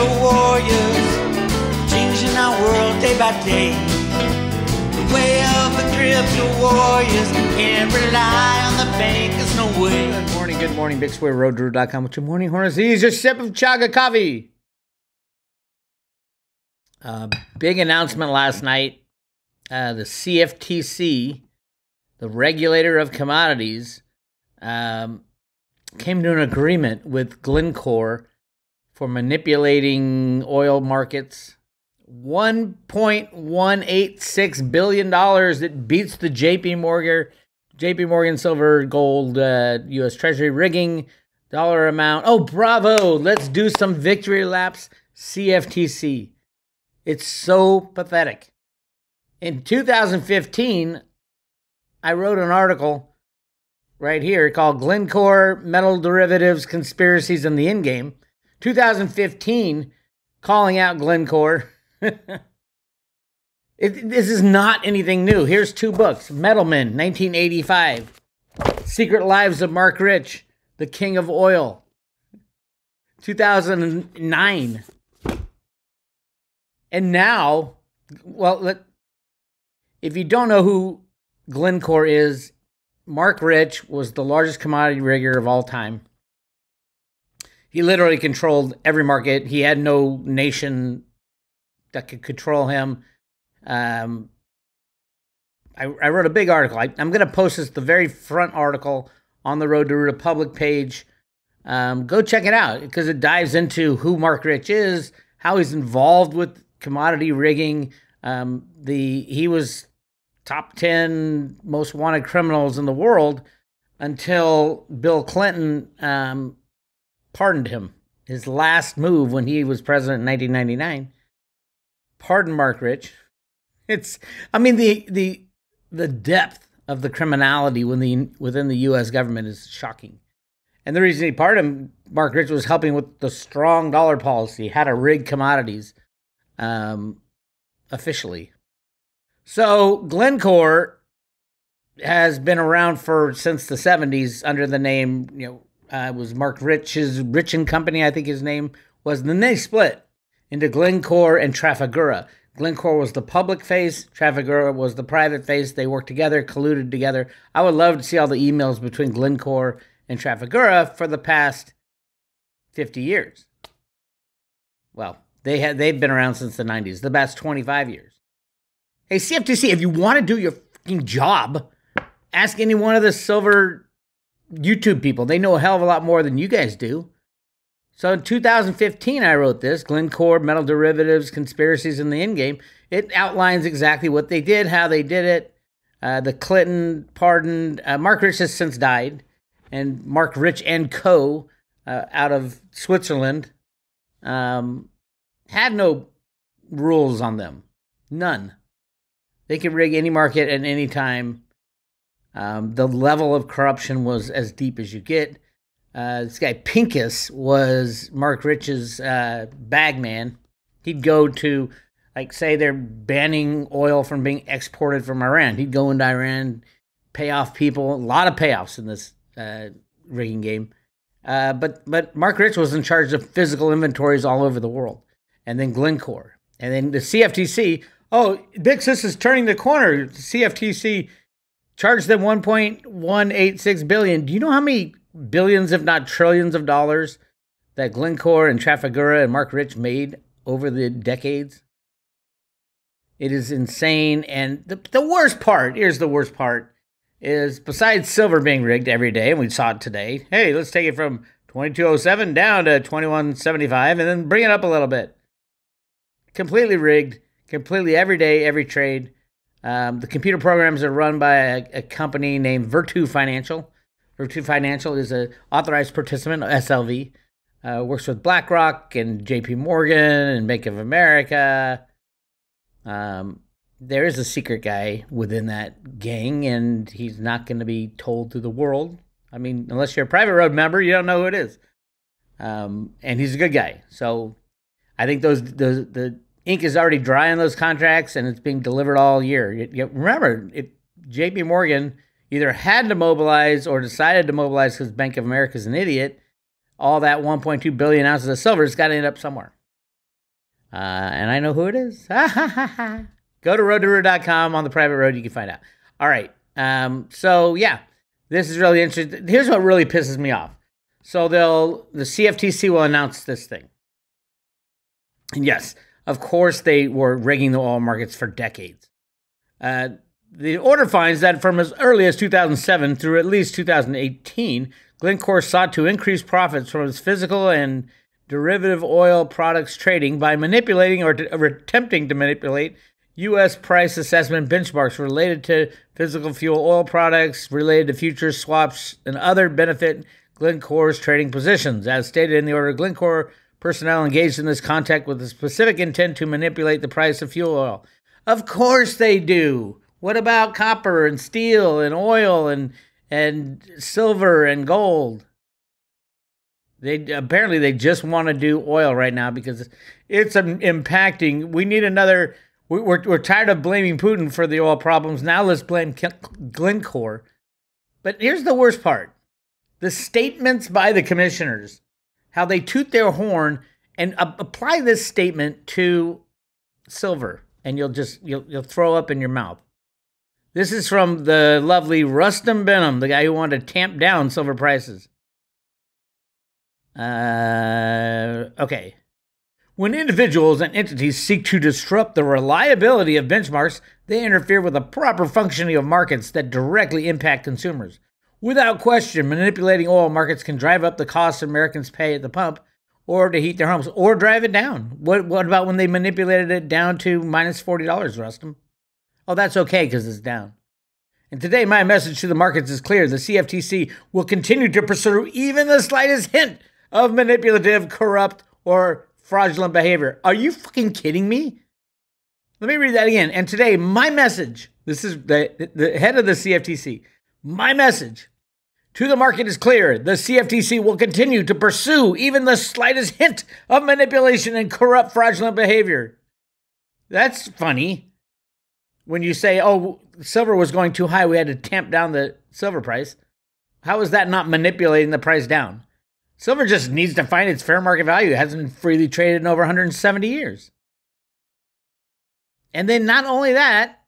crypto warriors, changing our world day by day. The way of the crypto warriors, can't rely on the bankers, no way. Good morning, Bix Weir, roadrule.com with your morning horns. These are sip of chaga coffee. Big announcement last night. The CFTC, the regulator of commodities, came to an agreement with Glencore for manipulating oil markets. $1.186 billion. It beats the JP Morgan silver, gold, U.S. Treasury rigging dollar amount. Oh, bravo. Let's do some victory laps. CFTC. It's so pathetic. In 2015, I wrote an article right here called Glencore Metal Derivatives Conspiracies in the Endgame. 2015, calling out Glencore. This is not anything new. Here's two books. Metalman, 1985. Secret Lives of Marc Rich, the King of Oil. 2009. And now, well, if you don't know who Glencore is, Marc Rich was the largest commodity rigger of all time. He literally controlled every market. He had no nation that could control him. I wrote a big article. I'm going to post this, the very front article, on the Road to Ruta public page. Go check it out because it dives into who Marc Rich is, how he's involved with commodity rigging. He was top 10 most wanted criminals in the world until Bill Clinton pardoned him. His last move when he was president in 1999, pardoned Marc Rich. The depth of the criminality within the U.S. government is shocking. And the reason he pardoned Marc Rich was helping with the strong dollar policy, how to rig commodities officially. So Glencore has been around since the 70s under the name, it was Marc Rich's Rich and Company, I think his name was. And then they split into Glencore and Trafigura. Glencore was the public face. Trafigura was the private face. They worked together, colluded together. I would love to see all the emails between Glencore and Trafigura for the past 50 years. Well, they've been around since the 90s, the past 25 years. Hey, CFTC, if you want to do your fucking job, ask any one of the silver YouTube people. They know a hell of a lot more than you guys do. So in 2015, I wrote this, Glencore Metal Derivatives Conspiracies in the Endgame. It outlines exactly what they did, how they did it. The Clinton pardoned. Marc Rich has since died. And Marc Rich Co. Out of Switzerland had no rules on them. None. They could rig any market at any time. The level of corruption was as deep as you get. This guy Pincus was Marc Rich's bag man. He'd go to, say they're banning oil from being exported from Iran. He'd go into Iran, pay off people. A lot of payoffs in this rigging game. But Marc Rich was in charge of physical inventories all over the world. And then Glencore. And then the CFTC. Oh, Bix, this is turning the corner. The CFTC charged them $1.186 billion. Do you know how many billions, if not trillions of dollars that Glencore and Trafigura and Marc Rich made over the decades? It is insane. And the worst part, here's the worst part, is besides silver being rigged every day, and we saw it today, hey, let's take it from 2207 down to 2175 and then bring it up a little bit. Completely rigged, completely every day, every trade. The computer programs are run by a company named Virtu Financial. Virtu Financial is an authorized participant, SLV. Works with BlackRock and JP Morgan and Bank of America. There is a secret guy within that gang, and he's not going to be told to the world. I mean, unless you're a private road member, you don't know who it is. And he's a good guy. So I think the ink is already dry on those contracts, and it's being delivered all year. Remember, JP Morgan either had to mobilize or decided to mobilize because Bank of America is an idiot. All that 1.2 billion ounces of silver has got to end up somewhere. And I know who it is. Go to roadtoroot.com. On the private road, you can find out. All right. So, yeah, this is really interesting. Here's what really pisses me off. So the CFTC will announce this thing. And yes, of course, they were rigging the oil markets for decades. The order finds that from as early as 2007 through at least 2018, Glencore sought to increase profits from its physical and derivative oil products trading by manipulating or attempting to manipulate U.S. price assessment benchmarks related to physical fuel oil products, related to futures, swaps, and other benefit Glencore's trading positions. As stated in the order, Glencore personnel engaged in this contact with a specific intent to manipulate the price of fuel oil. Of course they do. What about copper and steel and oil and silver and gold? They just want to do oil right now because it's impacting. We need another. We're tired of blaming Putin for the oil problems. Now let's blame Glencore. But here's the worst part: the statements by the commissioners, how they toot their horn and apply this statement to silver, and you'll throw up in your mouth. This is from the lovely Rustam Benham, the guy who wanted to tamp down silver prices. Okay. When individuals and entities seek to disrupt the reliability of benchmarks, they interfere with the proper functioning of markets that directly impact consumers. Without question, manipulating oil markets can drive up the costs Americans pay at the pump or to heat their homes, or drive it down. What about when they manipulated it down to minus $40, Rustam? Oh, that's okay because it's down. And today, my message to the markets is clear. The CFTC will continue to pursue even the slightest hint of manipulative, corrupt, or fraudulent behavior. Are you fucking kidding me? Let me read that again. And today, my message, this is the head of the CFTC, my message to the market is clear. The CFTC will continue to pursue even the slightest hint of manipulation and corrupt, fraudulent behavior. That's funny. When you say, oh, silver was going too high, we had to tamp down the silver price. How is that not manipulating the price down? Silver just needs to find its fair market value. It hasn't been freely traded in over 170 years. And then not only that,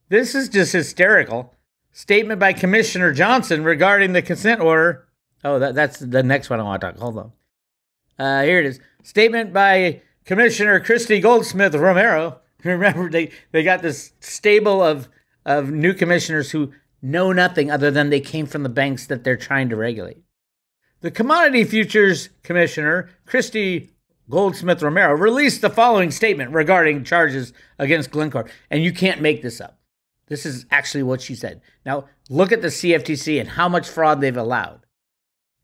this is just hysterical. Statement by Commissioner Johnson regarding the consent order. Oh, that's the next one I want to talk. Hold on. Here it is. Statement by Commissioner Christy Goldsmith Romero. Remember, they got this stable of new commissioners who know nothing other than they came from the banks that they're trying to regulate. The Commodity Futures Commissioner, Christy Goldsmith Romero, released the following statement regarding charges against Glencore. And you can't make this up. This is actually what she said. Now, look at the CFTC and how much fraud they've allowed.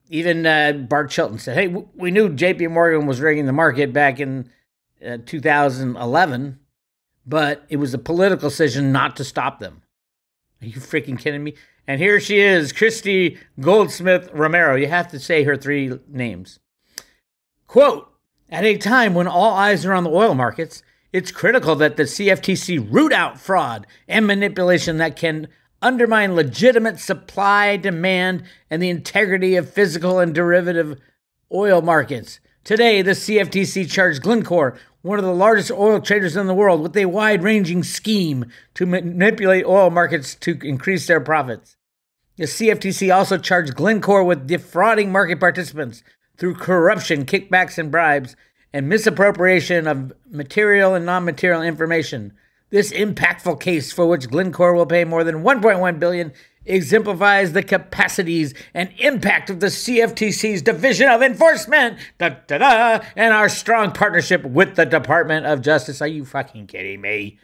Even Bart Chilton said, hey, we knew JP Morgan was rigging the market back in 2011. But it was a political decision not to stop them. Are you freaking kidding me? And here she is, Christy Goldsmith Romero. You have to say her three names. Quote, at a time when all eyes are on the oil markets, it's critical that the CFTC root out fraud and manipulation that can undermine legitimate supply, demand, and the integrity of physical and derivative oil markets. Today, the CFTC charged Glencore, one of the largest oil traders in the world, with a wide-ranging scheme to manipulate oil markets to increase their profits. The CFTC also charged Glencore with defrauding market participants through corruption, kickbacks, and bribes, and misappropriation of material and non-material information. This impactful case, for which Glencore will pay more than $1.1 billion, exemplifies the capacities and impact of the CFTC's Division of Enforcement, and our strong partnership with the Department of Justice. Are you fucking kidding me?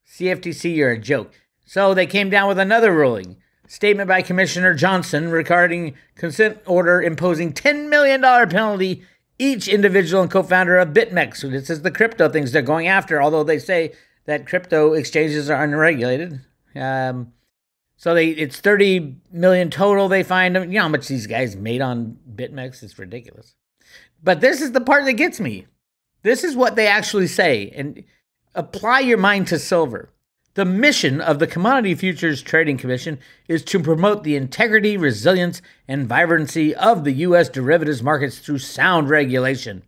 CFTC, you're a joke. So they came down with another ruling. Statement by Commissioner Johnson regarding consent order imposing $10 million penalty each individual and co-founder of BitMEX. This is the crypto things they're going after, although they say that crypto exchanges are unregulated. So it's $30 million total. They find them. You know how much these guys made on BitMEX? It's ridiculous. But this is the part that gets me. This is what they actually say. And apply your mind to silver. The mission of the Commodity Futures Trading Commission is to promote the integrity, resilience, and vibrancy of the U.S. derivatives markets through sound regulation.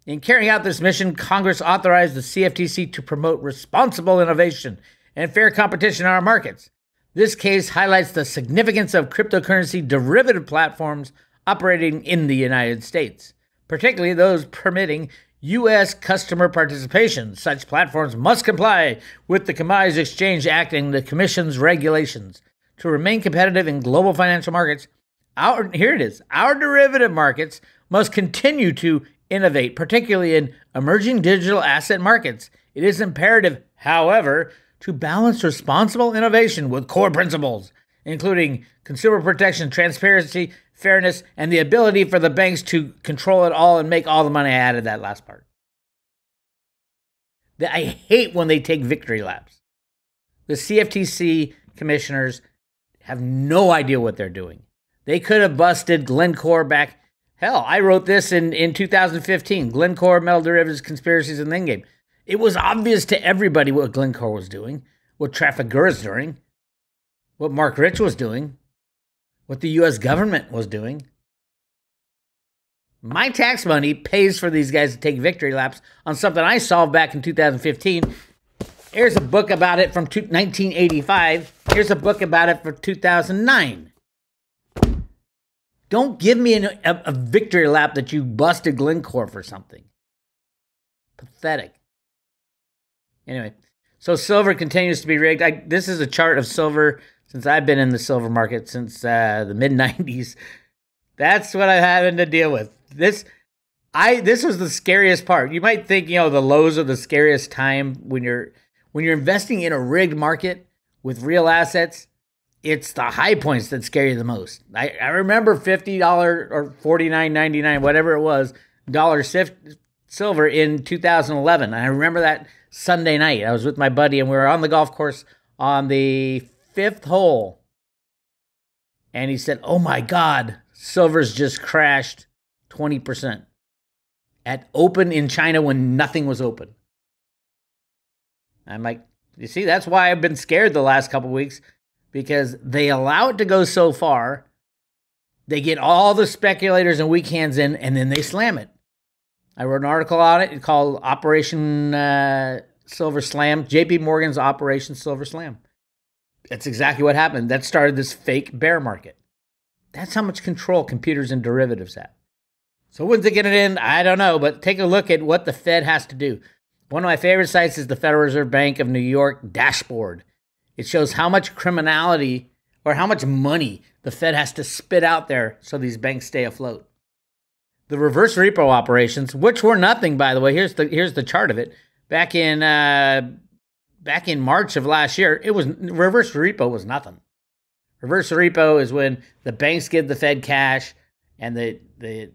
In carrying out this mission, Congress authorized the CFTC to promote responsible innovation and fair competition in our markets. This case highlights the significance of cryptocurrency derivative platforms operating in the United States, particularly those permitting U.S. customer participation. Such platforms must comply with the Commodities Exchange Act and the Commission's regulations. To remain competitive in global financial markets, our derivative markets must continue to innovate, particularly in emerging digital asset markets. It is imperative, however, to balance responsible innovation with core principles, including consumer protection, transparency, fairness, and the ability for the banks to control it all and make all the money. I added that last part. I hate when they take victory laps. The CFTC commissioners have no idea what they're doing. They could have busted Glencore back. Hell, I wrote this in 2015, Glencore Metal Derivatives Conspiracies and Endgame. It was obvious to everybody what Glencore was doing, what Trafigura was doing, what Marc Rich was doing, what the U.S. government was doing. My tax money pays for these guys to take victory laps on something I solved back in 2015. Here's a book about it from 1985. Here's a book about it from 2009. Don't give me a victory lap that you busted Glencore for something. Pathetic. Anyway, so silver continues to be rigged. This is a chart of silver since I've been in the silver market since the mid-90s. That's what I'm having to deal with. This was the scariest part. You might think, the lows are the scariest time when you're investing in a rigged market with real assets. It's the high points that scare you the most. I remember $50 or $49.99, whatever it was, silver in 2011. And I remember that Sunday night. I was with my buddy and we were on the golf course on the 5th hole. And he said, "Oh my God, silver's just crashed 20% at open in China when nothing was open." I'm like, you see, that's why I've been scared the last couple of weeks. Because they allow it to go so far, they get all the speculators and weak hands in, and then they slam it. I wrote an article on it called Operation Silver Slam, JP Morgan's Operation Silver Slam. That's exactly what happened. That started this fake bear market. That's how much control computers and derivatives have. So when's it going to end? I don't know, but take a look at what the Fed has to do. One of my favorite sites is the Federal Reserve Bank of New York dashboard. It shows how much criminality or how much money the Fed has to spit out there so these banks stay afloat. The reverse repo operations, which were nothing, by the way, here's the chart of it. Back in March of last year, reverse repo was nothing. Reverse repo is when the banks give the Fed cash and the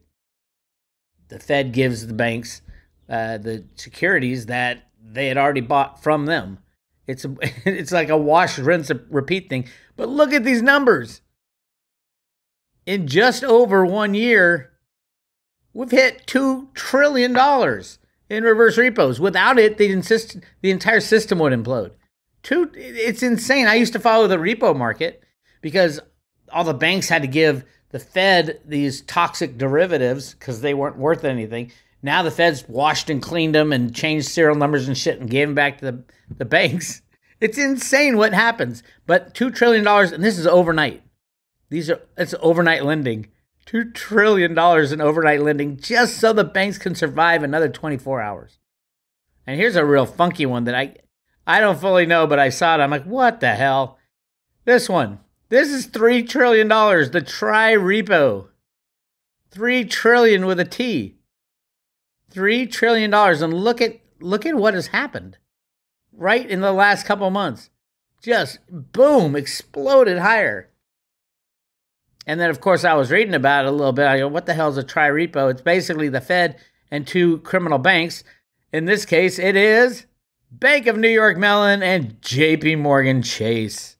Fed gives the banks the securities that they had already bought from them. It's like a wash, rinse, repeat thing. But look at these numbers. In just over 1 year, we've hit $2 trillion in reverse repos. Without it, the entire system would implode. It's insane. I used to follow the repo market because all the banks had to give the Fed these toxic derivatives because they weren't worth anything. Now the Fed's washed and cleaned them and changed serial numbers and shit and gave them back to the banks. It's insane what happens. But $2 trillion, and this is overnight. It's overnight lending. $2 trillion in overnight lending just so the banks can survive another 24 hours. And here's a real funky one that I don't fully know, but I saw it. I'm like, what the hell? This one. This is $3 trillion, the tri-repo. $3 trillion with a T. $3 trillion. And look at what has happened right in the last couple months. Just boom, exploded higher. And then, of course, I was reading about it a little bit. I go, what the hell is a tri-repo? It's basically the Fed and two criminal banks. In this case, it is Bank of New York Mellon and JP Morgan Chase.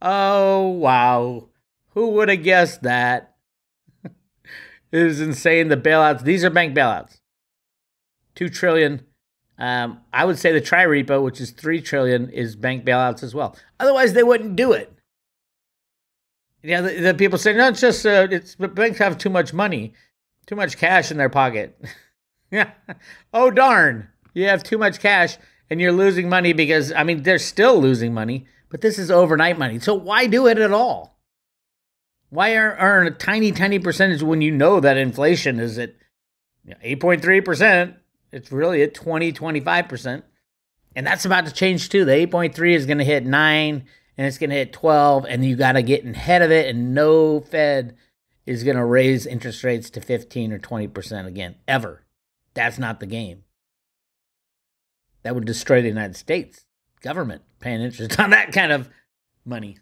Oh, wow. Who would have guessed that? It is insane. The bailouts, these are bank bailouts. $2 trillion. I would say the tri-repo, which is $3 trillion, is bank bailouts as well. Otherwise, they wouldn't do it. Yeah, the people say, no, it's just banks have too much money, too much cash in their pocket. Yeah. Oh, darn. You have too much cash and you're losing money because, I mean, they're still losing money, but this is overnight money. So why do it at all? Why earn a tiny, tiny percentage when you know that inflation is at 8.3%? It's really at 25%. And that's about to change too. The 8.3 is going to hit 9 and it's going to hit 12, and you got to get ahead of it, and no Fed is going to raise interest rates to 15 or 20% again, ever. That's not the game. That would destroy the United States government paying interest on that kind of money.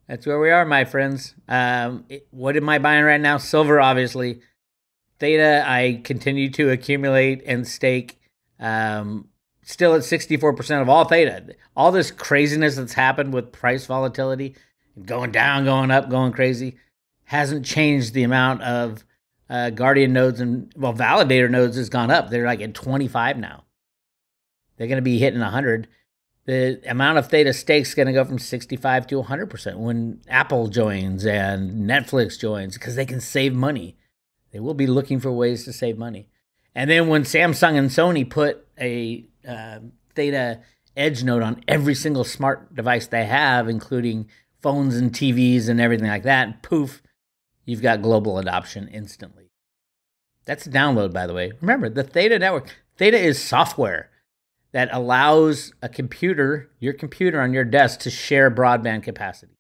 That's where we are, my friends. What am I buying right now? Silver, obviously. Theta, I continue to accumulate and stake. Still at 64% of all Theta. All this craziness that's happened with price volatility, going down, going up, going crazy, hasn't changed the amount of Guardian nodes and, well, validator nodes has gone up. They're like at 25 now. They're going to be hitting 100. The amount of Theta stakes is going to go from 65 to 100% when Apple joins and Netflix joins, because they can save money. They will be looking for ways to save money. And then when Samsung and Sony put a Theta Edge node on every single smart device they have, including phones and TVs and everything like that, and poof, you've got global adoption instantly. That's a download, by the way. Remember, the Theta network. Theta is software that allows a computer, your computer on your desk, to share broadband capacity.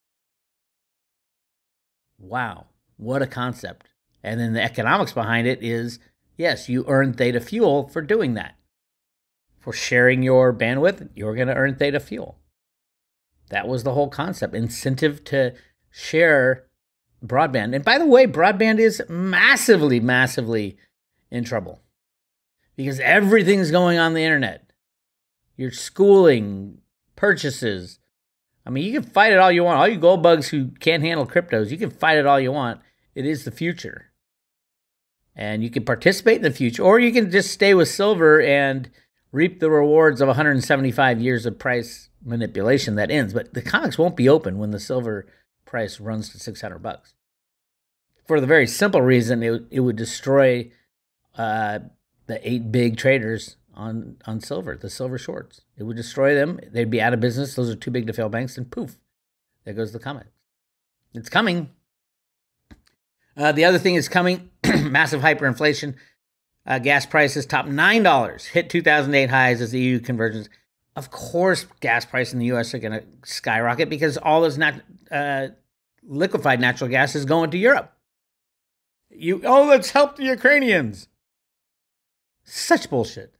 Wow, what a concept. And then the economics behind it is, yes, you earn Theta fuel for doing that. For sharing your bandwidth, you're going to earn Theta fuel. That was the whole concept. Incentive to share broadband. And by the way, broadband is massively, massively in trouble. Because everything's going on the internet. Your schooling, purchases. I mean, you can fight it all you want. All you gold bugs who can't handle cryptos, you can fight it all you want. It is the future. And you can participate in the future. Or you can just stay with silver and reap the rewards of 175 years of price manipulation that ends. But the comics won't be open when the silver price runs to $600. For the very simple reason it would destroy the 8 big traders on silver, the silver shorts. It would destroy them. They'd be out of business. Those are too big to fail banks, and poof, there goes the comic. It's coming. The other thing is coming, massive hyperinflation. Gas prices top $9, hit 2008 highs as the EU converges. Of course, gas prices in the U.S. are going to skyrocket because all this liquefied natural gas is going to Europe. Let's help the Ukrainians. Such bullshit.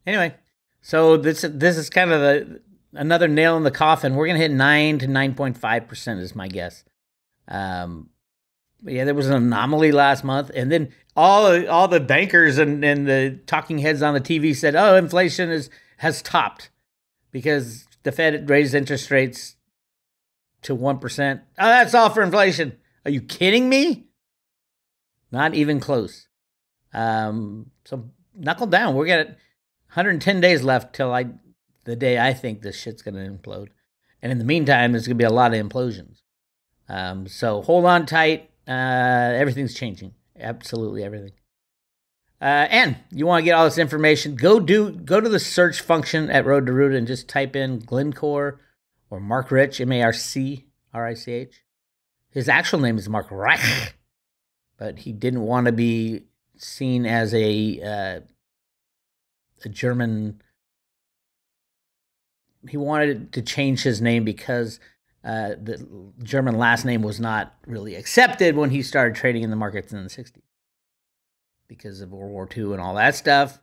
Anyway, so this is kind of another nail in the coffin. We're going to hit 9 to 9.5% is my guess. Yeah, there was an anomaly last month, and then all the bankers and the talking heads on the TV said, "Oh, inflation has topped because the Fed raised interest rates to 1%. Oh, that's all for inflation." Are you kidding me? Not even close. So knuckle down. We're got 110 days left till the day I think this shit's going to implode, and in the meantime, there's going to be a lot of implosions. So hold on tight. Everything's changing. Absolutely everything. And you want to get all this information, go to the search function at Road to Root and just type in Glencore or Marc Rich, M-A-R-C-R-I-C-H. His actual name is Marc Rich, but he didn't want to be seen as a German. He wanted to change his name because the German last name was not really accepted when he started trading in the markets in the 60s because of World War II and all that stuff.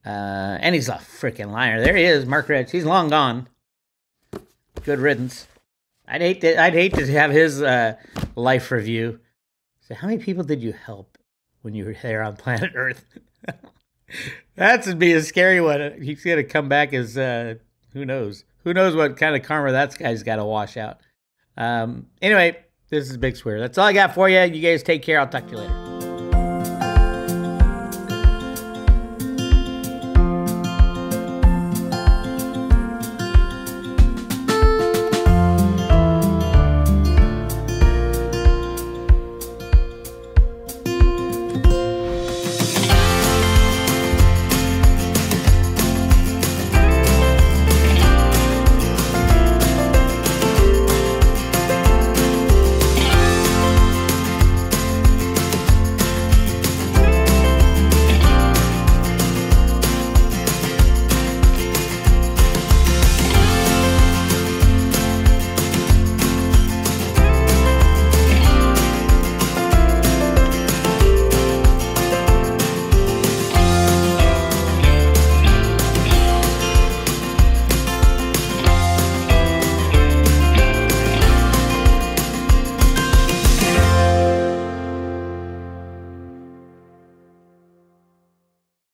And he's a freaking liar. There he is, Marc Rich. He's long gone. Good riddance. I'd hate to have his life review. So how many people did you help when you were there on planet Earth? That would be a scary one. He's going to come back as, who knows? Who knows what kind of karma that guy's got to wash out. Anyway, this is Bix Weir. That's all I got for you. You guys take care. I'll talk to you later.